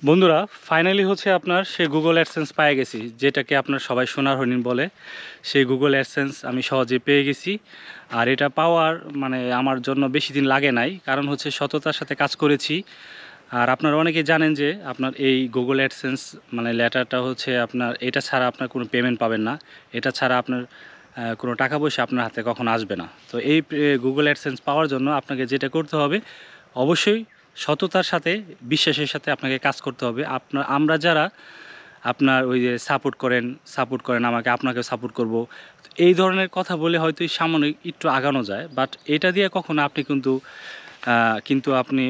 বন্ধুরা ফাইনালি হচ্ছে আপনার সেই গুগল অ্যাডসেন্স পেয়ে গেছি, যেটাকে আপনার সবাই সোনার হরিণ বলে। সেই গুগল অ্যাডসেন্স আমি সহজে পেয়ে গেছি। আর এটা পাওয়ার মানে আমার জন্য বেশি দিন লাগে নাই, কারণ হচ্ছে সততার সাথে কাজ করেছি। আর আপনারা অনেকেই জানেন যে আপনার এই গুগল অ্যাডসেন্স মানে লেটারটা হচ্ছে আপনার এটা ছাড়া আপনার কোনো পেমেন্ট পাবেন না, এটা ছাড়া আপনার কোনো টাকা পয়সা আপনার হাতে কখনো আসবে না। তো এই গুগল অ্যাডসেন্স পাওয়ার জন্য আপনাকে যেটা করতে হবে, অবশ্যই সততার সাথে বিশ্বাসের সাথে আপনাকে কাজ করতে হবে। আমরা যারা আপনার ওই যে সাপোর্ট করেন আমাকে, আপনাকে সাপোর্ট করব, এই ধরনের কথা বলে হয়তো সামনে একটু আগানো যায়, বাট এটা দিয়ে কখনো আপনি কিন্তু আপনি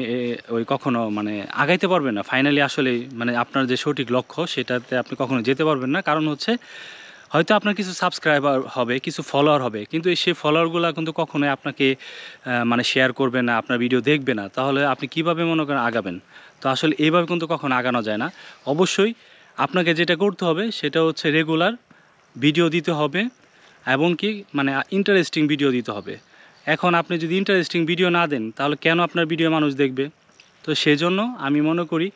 ওই কখনো মানে আগাইতে পারবেন না। ফাইনালি আসলে মানে আপনার যে সঠিক লক্ষ্য সেটাতে আপনি কখনো যেতে পারবেন না। কারণ হচ্ছে হয়তো আপনার কিছু সাবস্ক্রাইবার হবে, কিছু ফলোয়ার হবে, কিন্তু সেই ফলোয়ারগুলো কিন্তু কখনোই আপনাকে মানে শেয়ার করবে না, আপনার ভিডিও দেখবে না। তাহলে আপনি কিভাবে মনে করেন আগাবেন? তো আসলে এইভাবে কিন্তু কখনো আগানো যায় না। অবশ্যই আপনাকে যেটা করতে হবে সেটা হচ্ছে রেগুলার ভিডিও দিতে হবে, এবং কি মানে ইন্টারেস্টিং ভিডিও দিতে হবে। এখন আপনি যদি ইন্টারেস্টিং ভিডিও না দেন, তাহলে কেন আপনার ভিডিও মানুষ দেখবে? তো সেজন্য আমি মনে করি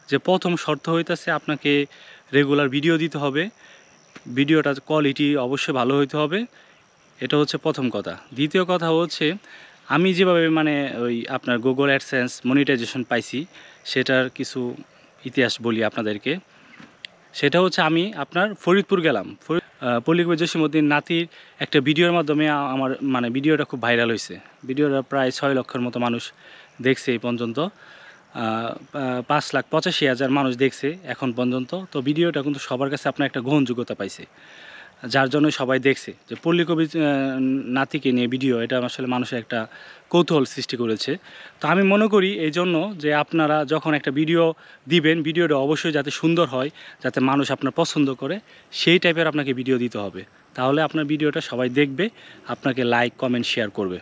যে প্রথম শর্ত হইতেছে আপনাকে রেগুলার ভিডিও দিতে হবে, ভিডিওটার কোয়ালিটি অবশ্যই ভালো হইতে হবে। এটা হচ্ছে প্রথম কথা। দ্বিতীয় কথা হচ্ছে আমি যেভাবে মানে ওই আপনার গুগল অ্যাডসেন্স মনিটাইজেশন পাইছি, সেটার কিছু ইতিহাস বলি আপনাদেরকে। সেটা হচ্ছে আমি আপনার ফরিদপুর গেলাম, পল্লী কবি জসীমউদ্দিন নাতির একটা ভিডিওর মাধ্যমে আমার মানে ভিডিওটা খুব ভাইরাল হয়েছে। ভিডিওটা প্রায় 6 লক্ষের মতো মানুষ দেখছে এই পর্যন্ত, 5,85,000 মানুষ দেখছে এখন পর্যন্ত। তো ভিডিওটা কিন্তু সবার কাছে আপনার একটা গ্রহণযোগ্যতা পাইছে, যার জন্য সবাই দেখছে যে পল্লী কবি নাতিকে নিয়ে ভিডিও, এটা আসলে মানুষের একটা কৌতূহল সৃষ্টি করেছে। তো আমি মনে করি এই জন্য যে আপনারা যখন একটা ভিডিও দিবেন, ভিডিওটা অবশ্যই যাতে সুন্দর হয়, যাতে মানুষ আপনার পছন্দ করে, সেই টাইপের আপনাকে ভিডিও দিতে হবে। তাহলে আপনার ভিডিওটা সবাই দেখবে, আপনাকে লাইক কমেন্ট শেয়ার করবে।